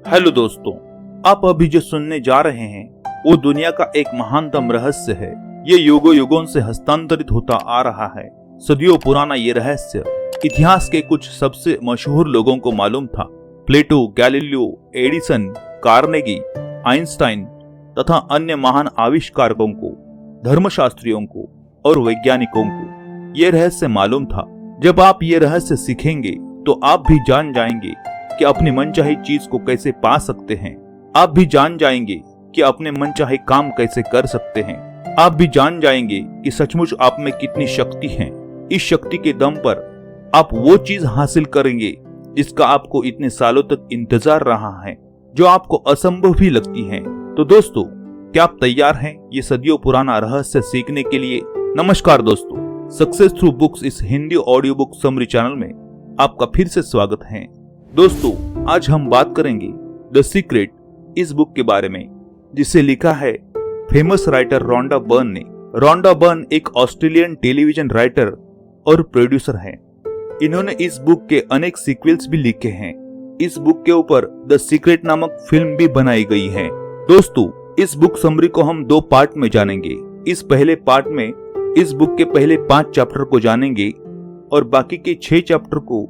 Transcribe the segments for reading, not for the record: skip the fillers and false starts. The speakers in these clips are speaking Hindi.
हेलो दोस्तों, आप अभी जो सुनने जा रहे हैं वो दुनिया का एक महानतम रहस्य है। ये युगों युगों से हस्तांतरित होता आ रहा है। सदियों पुराना ये रहस्य इतिहास के कुछ सबसे मशहूर लोगों को मालूम था। प्लेटो, गैलीलियो, एडिसन, कार्नेगी, आइंस्टाइन तथा अन्य महान आविष्कारकों को, धर्मशास्त्रियों को और वैज्ञानिकों को ये रहस्य मालूम था। जब आप ये रहस्य सीखेंगे तो आप भी जान जाएंगे कि अपनी मनचाही चीज को कैसे पा सकते हैं। आप भी जान जाएंगे कि अपने मनचाहे काम कैसे कर सकते हैं। आप भी जान जाएंगे कि सचमुच आप में कितनी शक्ति है। इस शक्ति के दम पर आप वो चीज हासिल करेंगे जिसका आपको इतने सालों तक इंतजार रहा है, जो आपको असंभव भी लगती है। तो दोस्तों, क्या आप तैयार हैं ये सदियों पुराना रहस्य सीखने के लिए? नमस्कार दोस्तों, सक्सेस थ्रू बुक्स इस Hindi audio book summary channel में आपका फिर से स्वागत है। दोस्तों, आज हम बात करेंगे द सीक्रेट इस बुक के बारे में, जिसे लिखा है फेमस राइटर रोंडा बर्न ने। रोंडा बर्न एक ऑस्ट्रेलियन टेलीविजन राइटर और प्रोड्यूसर हैं। इन्होंने इस बुक के अनेक सीक्वल्स भी लिखे हैं। इस बुक के ऊपर द सीक्रेट नामक फिल्म भी बनाई गई है। दोस्तों, इस बुक समरी को हम 2 पार्ट में जानेंगे। इस पहले पार्ट में इस बुक के पहले 5 चैप्टर को जानेंगे और बाकी के 6 चैप्टर को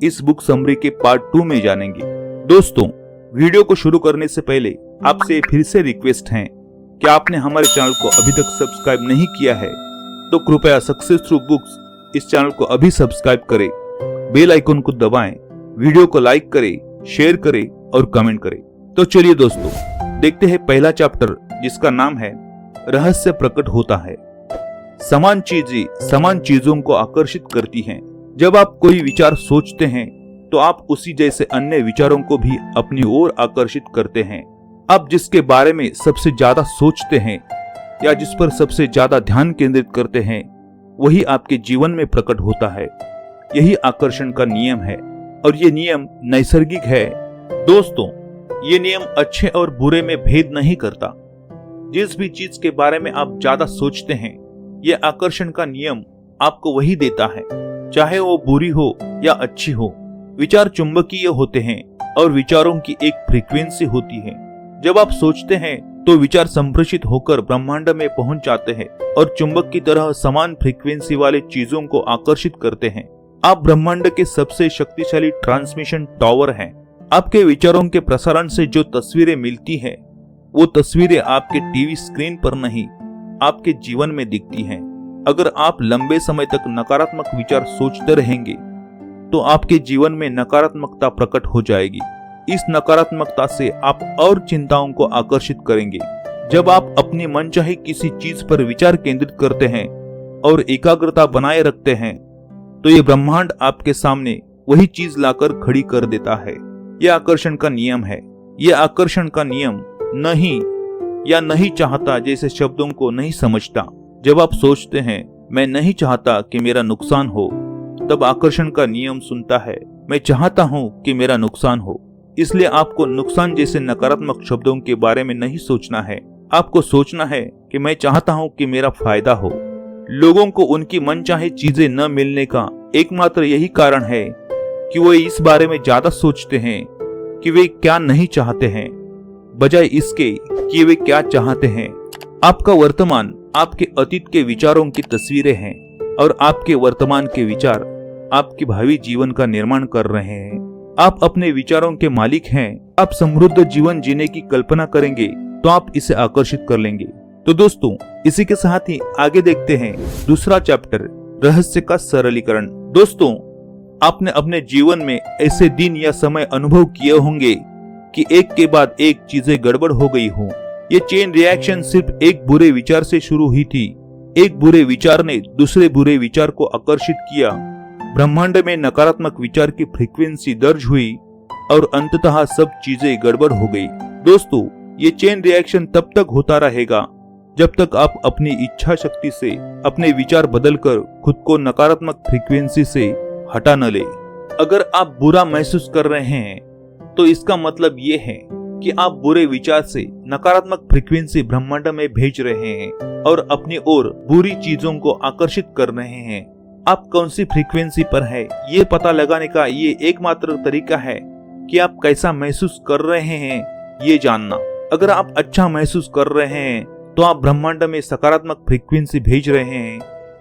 इस बुक समरी के पार्ट 2 में जानेंगे। दोस्तों, वीडियो को शुरू करने से पहले आपसे फिर से रिक्वेस्ट है कि आपने हमारे चैनल को अभी तक सब्सक्राइब नहीं किया है तो कृपया सक्सेस थ्रू बुक्स इस चैनल को अभी सब्सक्राइब करें, बेल आइकन को दबाएं, वीडियो को लाइक करें, शेयर करें और कमेंट करें। तो चलिए दोस्तों, देखते हैं पहला चैप्टर, जिसका नाम है रहस्य प्रकट होता है। समान चीजें समान चीजों को आकर्षित करती हैं। जब आप कोई विचार सोचते हैं तो आप उसी जैसे अन्य विचारों को भी अपनी ओर आकर्षित करते हैं। आप जिसके बारे में सबसे ज्यादा सोचते हैं या जिस पर सबसे ज्यादा ध्यान केंद्रित करते हैं, वही आपके जीवन में प्रकट होता है। यही आकर्षण का नियम है और ये नियम नैसर्गिक है। दोस्तों, ये नियम अच्छे और बुरे में भेद नहीं करता। जिस भी चीज के बारे में आप ज्यादा सोचते हैं, ये आकर्षण का नियम आपको वही देता है, चाहे वो बुरी हो या अच्छी हो। विचार चुंबकीय होते हैं और विचारों की एक फ्रीक्वेंसी होती है। जब आप सोचते हैं तो विचार संप्रेषित होकर ब्रह्मांड में पहुंच जाते हैं और चुंबक की तरह समान फ्रीक्वेंसी वाले चीजों को आकर्षित करते हैं। आप ब्रह्मांड के सबसे शक्तिशाली ट्रांसमिशन टावर हैं। आपके विचारों के प्रसारण से जो तस्वीरें मिलती हैं, वो तस्वीरें आपके टीवी स्क्रीन पर नहीं, आपके जीवन में दिखती हैं। अगर आप लंबे समय तक नकारात्मक विचार सोचते रहेंगे तो आपके जीवन में नकारात्मकता प्रकट हो जाएगी। इस नकारात्मकता से आप और चिंताओं को आकर्षित करेंगे। जब आप अपनी मनचाही किसी चीज पर विचार केंद्रित करते हैं और एकाग्रता बनाए रखते हैं, तो ये ब्रह्मांड आपके सामने वही चीज लाकर खड़ी कर देता है। यह आकर्षण का नियम है। यह आकर्षण का नियम नहीं या नहीं चाहता जैसे शब्दों को नहीं समझता। जब आप सोचते हैं मैं नहीं चाहता कि मेरा नुकसान हो, तब आकर्षण का नियम सुनता है मैं चाहता हूं कि मेरा नुकसान हो। इसलिए आपको नुकसान जैसे नकारात्मक शब्दों के बारे में नहीं सोचना है। आपको सोचना है कि मैं चाहता हूं कि मेरा फायदा हो। लोगों को उनकी मनचाही चीजें न मिलने का एकमात्र यही कारण है कि वो इस बारे में ज्यादा सोचते हैं कि वे क्या नहीं चाहते हैं, बजाय इसके कि वे क्या चाहते हैं। आपका वर्तमान आपके अतीत के विचारों की तस्वीरें हैं और आपके वर्तमान के विचार आपके भावी जीवन का निर्माण कर रहे हैं। आप अपने विचारों के मालिक हैं। आप समृद्ध जीवन जीने की कल्पना करेंगे तो आप इसे आकर्षित कर लेंगे। तो दोस्तों, इसी के साथ ही आगे देखते हैं दूसरा चैप्टर, रहस्य का सरलीकरण। दोस्तों, आपने अपने जीवन में ऐसे दिन या समय अनुभव किए होंगे कि एक के बाद एक चीजें गड़बड़ हो गई हो। ये चेन रिएक्शन सिर्फ एक बुरे विचार से शुरू हुई थी। एक बुरे विचार ने दूसरे बुरे विचार को आकर्षित किया। ब्रह्मांड में नकारात्मक विचार की फ्रीक्वेंसी दर्ज हुई और अंततः सब चीजें गड़बड़ हो गई। दोस्तों, ये चेन रिएक्शन तब तक होता रहेगा जब तक आप अपनी इच्छा शक्ति से अपने विचार बदलकर खुद को नकारात्मक फ्रीक्वेंसी से हटा न ले। अगर आप बुरा महसूस कर रहे हैं तो इसका मतलब ये है कि आप बुरे विचार से नकारात्मक फ्रीक्वेंसी ब्रह्मांड में भेज रहे हैं और अपनी ओर बुरी चीजों को आकर्षित कर रहे हैं। आप कौन सी फ्रीक्वेंसी पर है, ये पता लगाने का ये एकमात्र तरीका है कि आप कैसा महसूस कर रहे हैं ये जानना। अगर आप अच्छा महसूस कर रहे हैं तो आप ब्रह्मांड में सकारात्मक फ्रीक्वेंसी भेज रहे हैं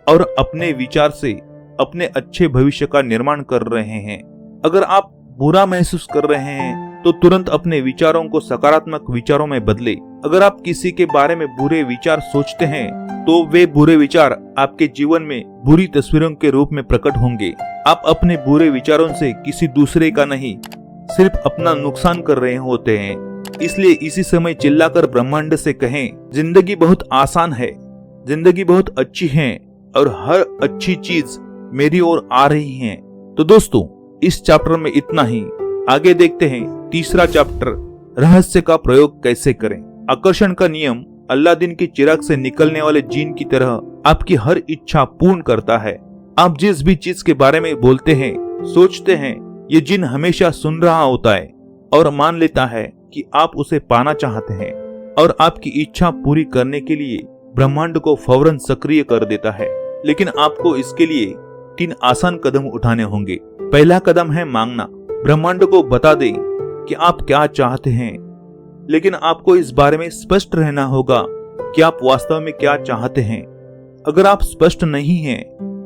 और अपने विचार से अपने अच्छे भविष्य का निर्माण कर रहे हैं। अगर आप बुरा महसूस कर रहे हैं तो तुरंत अपने विचारों को सकारात्मक विचारों में बदले। अगर आप किसी के बारे में बुरे विचार सोचते हैं तो वे बुरे विचार आपके जीवन में बुरी तस्वीरों के रूप में प्रकट होंगे। आप अपने बुरे विचारों से किसी दूसरे का नहीं, सिर्फ अपना नुकसान कर रहे होते हैं। इसलिए इसी समय चिल्लाकर ब्रह्मांड से कहें, जिंदगी बहुत आसान है, जिंदगी बहुत अच्छी है और हर अच्छी चीज मेरी ओर आ रही है। तो दोस्तों, इस चैप्टर में इतना ही। आगे देखते हैं तीसरा चैप्टर, रहस्य का प्रयोग कैसे करें। आकर्षण का नियम अलादीन के चिराग से निकलने वाले जीन की तरह आपकी हर इच्छा पूर्ण करता है। आप जिस भी चीज के बारे में बोलते हैं, सोचते हैं, ये जिन हमेशा सुन रहा होता है और मान लेता है कि आप उसे पाना चाहते हैं और आपकी इच्छा पूरी करने के लिए ब्रह्मांड को फौरन सक्रिय कर देता है। लेकिन आपको इसके लिए 3 आसान कदम उठाने होंगे। पहला कदम है मांगना। ब्रह्मांड को बता दें कि आप क्या चाहते हैं, लेकिन आपको इस बारे में स्पष्ट रहना होगा कि आप वास्तव में क्या चाहते हैं। अगर आप स्पष्ट नहीं हैं,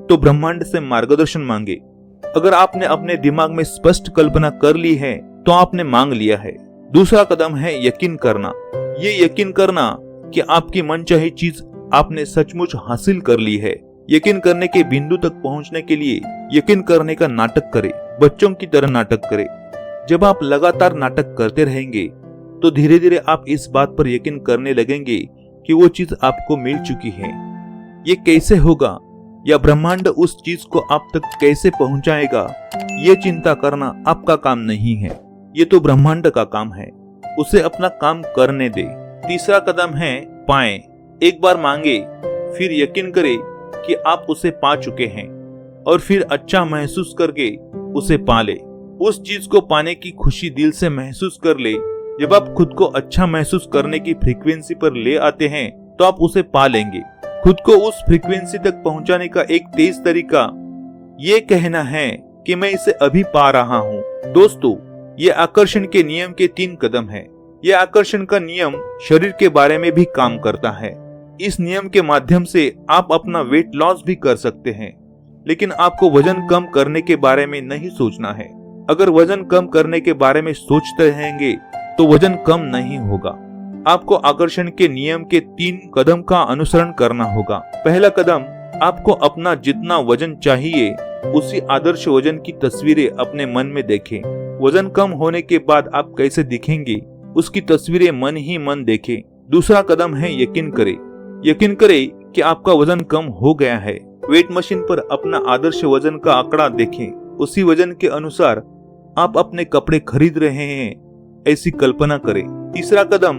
तो ब्रह्मांड से मार्गदर्शन मांगे। अगर आपने अपने दिमाग में स्पष्ट कल्पना कर ली है तो आपने मांग लिया है। दूसरा कदम है यकीन करना। ये यकीन करना कि आपकी मनचाही चीज आपने सचमुच हासिल कर ली है। यकीन करने के बिंदु तक पहुंचने के लिए यकीन करने का नाटक करें, बच्चों की तरह नाटक करें। जब आप लगातार नाटक करते रहेंगे तो धीरे धीरे आप इस बात पर यकीन करने लगेंगे कि वो चीज आपको मिल चुकी है। ये कैसे होगा या ब्रह्मांड उस चीज को आप तक कैसे पहुंचाएगा, ये चिंता करना आपका काम नहीं है। ये तो ब्रह्मांड का काम है, उसे अपना काम करने दे। तीसरा कदम है पाएं। एक बार मांगे, फिर यकीन करें कि आप उसे पा चुके हैं और फिर अच्छा महसूस करके उसे पा ले। उस चीज को पाने की खुशी दिल से महसूस कर ले। जब आप खुद को अच्छा महसूस करने की फ्रीक्वेंसी पर ले आते हैं तो आप उसे पा लेंगे। खुद को उस फ्रीक्वेंसी तक पहुंचाने का एक तेज तरीका ये कहना है कि मैं इसे अभी पा रहा हूँ। दोस्तों, ये आकर्षण के नियम के 3 कदम है। ये आकर्षण का नियम शरीर के बारे में भी काम करता है। इस नियम के माध्यम से आप अपना वेट लॉस भी कर सकते हैं, लेकिन आपको वजन कम करने के बारे में नहीं सोचना है। अगर वजन कम करने के बारे में सोचते रहेंगे तो वजन कम नहीं होगा। आपको आकर्षण के नियम के 3 कदम का अनुसरण करना होगा। पहला कदम, आपको अपना जितना वजन चाहिए उसी आदर्श वजन की तस्वीरें अपने मन में देखें। वजन कम होने के बाद आप कैसे दिखेंगे उसकी तस्वीरें मन ही मन देखें। दूसरा कदम है यकीन करें। यकीन करें कि आपका वजन कम हो गया है। वेट मशीन पर अपना आदर्श वजन का आंकड़ा देखें। उसी वजन के अनुसार आप अपने कपड़े खरीद रहे हैं, ऐसी कल्पना करें। तीसरा कदम,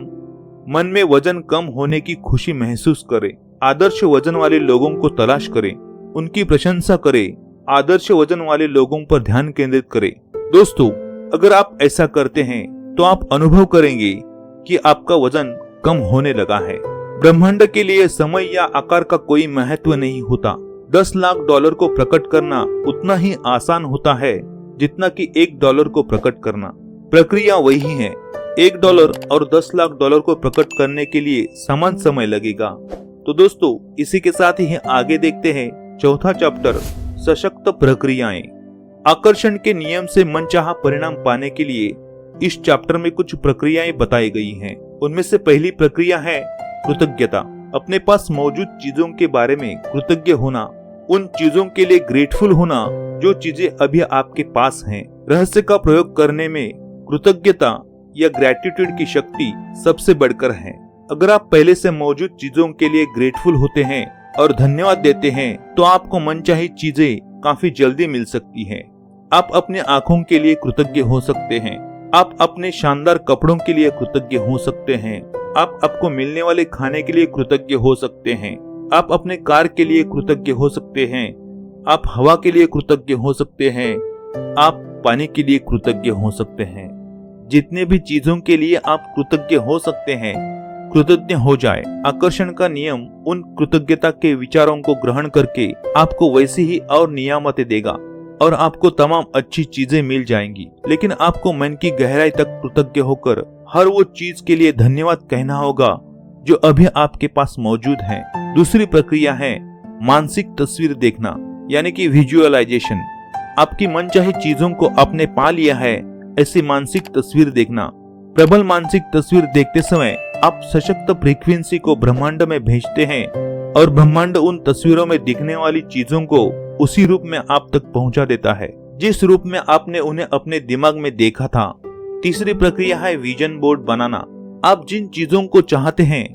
मन में वजन कम होने की खुशी महसूस करें। आदर्श वजन वाले लोगों को तलाश करें, उनकी प्रशंसा करें। आदर्श वजन वाले लोगों पर ध्यान केंद्रित करें। दोस्तों, अगर आप ऐसा करते हैं तो आप अनुभव करेंगे कि आपका वजन कम होने लगा है। ब्रह्मांड के लिए समय या आकार का कोई महत्व नहीं होता। $10 लाख को प्रकट करना उतना ही आसान होता है जितना कि $1 को प्रकट करना। प्रक्रिया वही है। $1 और $10 लाख को प्रकट करने के लिए समान समय लगेगा। तो दोस्तों, इसी के साथ ही आगे देखते हैं चौथा चैप्टर, सशक्त प्रक्रियाएं। आकर्षण के नियम से मनचाहा परिणाम पाने के लिए इस चैप्टर में कुछ प्रक्रियाएं बताई गई हैं। उनमें से पहली प्रक्रिया है कृतज्ञता। अपने पास मौजूद चीजों के बारे में कृतज्ञ होना, उन चीजों के लिए ग्रेटफुल होना जो चीजें अभी आपके पास हैं। रहस्य का प्रयोग करने में कृतज्ञता या ग्रेटिट्यूड की शक्ति सबसे बढ़कर है। अगर आप पहले से मौजूद चीजों के लिए ग्रेटफुल होते हैं और धन्यवाद देते हैं तो आपको मनचाही चीजें काफी जल्दी मिल सकती हैं। आप अपने आंखों के लिए कृतज्ञ हो सकते हैं। आप अपने शानदार कपड़ों के लिए कृतज्ञ हो सकते हैं। आप आपको मिलने वाले खाने के लिए कृतज्ञ हो सकते हैं। आप अपने कार के लिए कृतज्ञ हो सकते हैं। आप हवा के लिए कृतज्ञ हो सकते हैं। आप पानी के लिए कृतज्ञ हो सकते हैं। जितने भी चीजों के लिए आप कृतज्ञ हो सकते हैं, कृतज्ञ हो जाए। आकर्षण का नियम उन कृतज्ञता के विचारों को ग्रहण करके आपको वैसी ही और नियामतें देगा और आपको तमाम अच्छी चीजें मिल जाएंगी, लेकिन आपको मन की गहराई तक कृतज्ञ होकर हर वो चीज के लिए धन्यवाद कहना होगा जो अभी आपके पास मौजूद है। दूसरी प्रक्रिया है मानसिक तस्वीर देखना, यानी कि विजुअलाइजेशन। आपकी मनचाही चीजों को आपने पा लिया है ऐसी मानसिक तस्वीर देखना। प्रबल मानसिक तस्वीर देखते समय आप सशक्त फ्रीक्वेंसी को ब्रह्मांड में भेजते हैं और ब्रह्मांड उन तस्वीरों में दिखने वाली चीजों को उसी रूप में आप तक पहुंचा देता है जिस रूप में आपने उन्हें अपने दिमाग में देखा था। तीसरी प्रक्रिया है विजन बोर्ड बनाना। आप जिन चीजों को चाहते हैं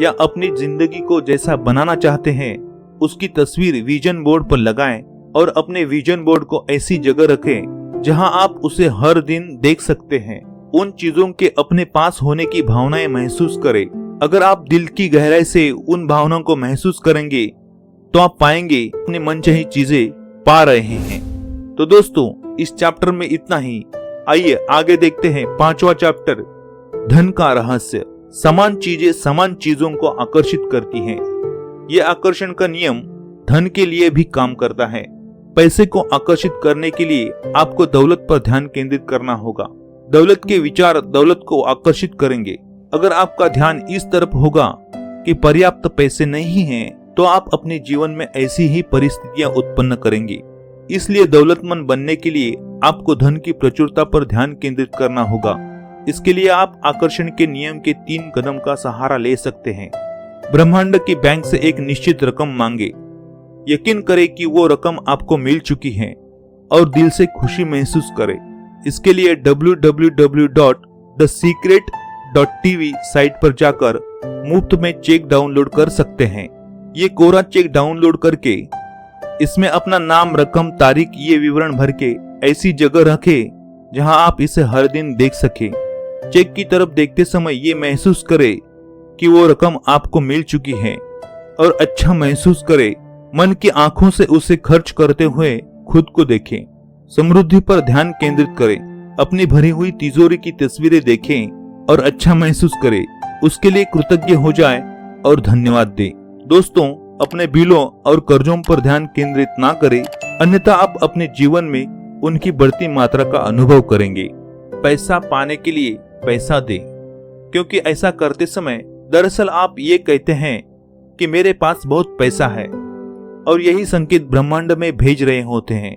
या अपनी जिंदगी को जैसा बनाना चाहते हैं उसकी तस्वीर विजन बोर्ड पर लगाएं और अपने विजन बोर्ड को ऐसी जगह रखें जहां आप उसे हर दिन देख सकते हैं। उन चीजों के अपने पास होने की भावनाएं महसूस करें। अगर आप दिल की गहराई से उन भावनाओं को महसूस करेंगे तो आप पाएंगे अपने मनचाही चीजें पा रहे हैं। तो दोस्तों, इस चैप्टर में इतना ही। आइए आगे देखते हैं 5वां चैप्टर, धन का रहस्य। समान चीजें समान चीजों को आकर्षित करती हैं। यह आकर्षण का नियम धन के लिए भी काम करता है। पैसे को आकर्षित करने के लिए आपको दौलत पर ध्यान केंद्रित करना होगा। दौलत के विचार दौलत को आकर्षित करेंगे। अगर आपका ध्यान इस तरफ होगा कि पर्याप्त पैसे नहीं हैं, तो आप अपने जीवन में ऐसी ही परिस्थितियां उत्पन्न करेंगे। इसलिए दौलतमंद बनने के लिए आपको धन की प्रचुरता पर ध्यान केंद्रित करना होगा। इसके लिए आप आकर्षण के नियम के 3 कदम का सहारा ले सकते हैं। ब्रह्मांड की बैंक से एक निश्चित रकम मांगे। यकीन करें कि वो रकम आपको मिल चुकी है और दिल से खुशी महसूस करें। इसके लिए www.thesecret.tv साइट पर जाकर मुफ्त में चेक डाउनलोड कर सकते हैं। ये कोरा चेक डाउनलोड करके इसमें अपना नाम, रकम, तारीख ये विवरण भर के ऐसी जगह रखें जहां आप इसे हर दिन देख सके। चेक की तरफ देखते समय ये महसूस करें कि वो रकम आपको मिल चुकी है और अच्छा महसूस करें। मन की आंखों से उसे खर्च करते हुए खुद को देखें। समृद्धि पर ध्यान केंद्रित करें। अपनी भरी हुई तिजोरी की तस्वीरें देखें और अच्छा महसूस करें। उसके लिए कृतज्ञ हो जाए और धन्यवाद दें। दोस्तों, अपने बिलों और कर्जों पर ध्यान केंद्रित ना करें, अन्यथा आप अपने जीवन में उनकी बढ़ती मात्रा का अनुभव करेंगे। पैसा पाने के लिए पैसा दें, क्योंकि ऐसा करते समय दरअसल आप ये कहते हैं कि मेरे पास बहुत पैसा है और यही संकेत ब्रह्मांड में भेज रहे होते हैं।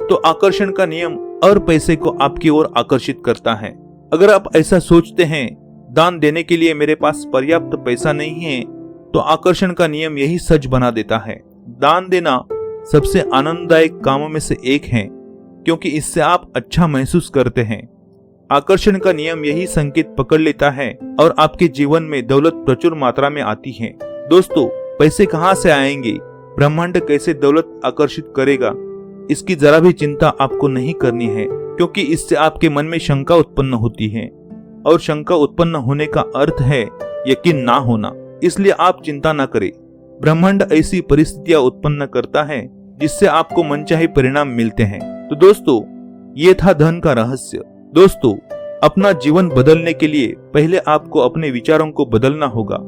तो आकर्षण का नियम और पैसे को आपकी ओर आकर्षित करता है। अगर आप ऐसा सोचते हैं दान देने के लिए मेरे पास पर्याप्त पैसा नहीं है, तो आकर्षण का नियम यही सच बना देता है। दान देना सबसे आनंददायक कामों में से एक है, क्योंकि इससे आप अच्छा महसूस करते हैं। आकर्षण का नियम यही संकेत पकड़ लेता है और आपके जीवन में दौलत प्रचुर मात्रा में आती है। दोस्तों, पैसे कहां से आएंगे, ब्रह्मांड कैसे दौलत आकर्षित करेगा, इसकी जरा भी चिंता आपको नहीं करनी है, क्योंकि इससे आपके मन में शंका उत्पन्न होती है और शंका उत्पन्न होने का अर्थ है यकीन ना होना। इसलिए आप चिंता ना करें। ब्रह्मांड ऐसी परिस्थितियां उत्पन्न करता है जिससे आपको मनचाहे परिणाम मिलते हैं। तो दोस्तों, ये था धन का रहस्य। दोस्तों, अपना जीवन बदलने के लिए पहले आपको अपने विचारों को बदलना होगा।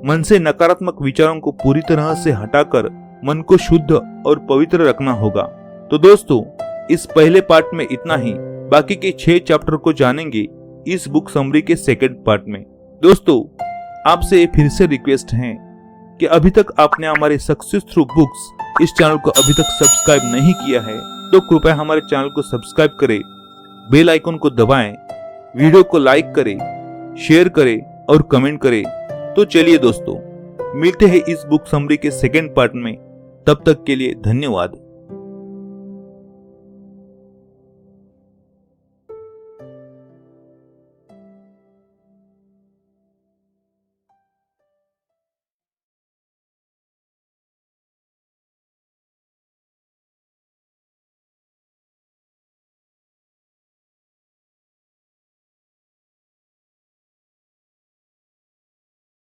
मन से नकारात्मक विचारों को पूरी तरह से हटाकर मन को शुद्ध और पवित्र रखना होगा। तो दोस्तों, इस पहले पार्ट में इतना ही। बाकी के 6 चैप्टर को जानेंगे इस बुक समरी के सेकंड पार्ट में। दोस्तों, आपसे फिर से रिक्वेस्ट है कि अभी तक आपने हमारे सक्सेस थ्रू बुक्स इस चैनल को अभी तक सब्सक्राइब नहीं किया है, तो कृपया हमारे चैनल को सब्सक्राइब करें, बेल आइकन को दबाएं, वीडियो को लाइक करें, शेयर करें और कमेंट करें। तो चलिए दोस्तों, मिलते हैं इस बुक समरी के सेकंड पार्ट में। तब तक के लिए धन्यवाद।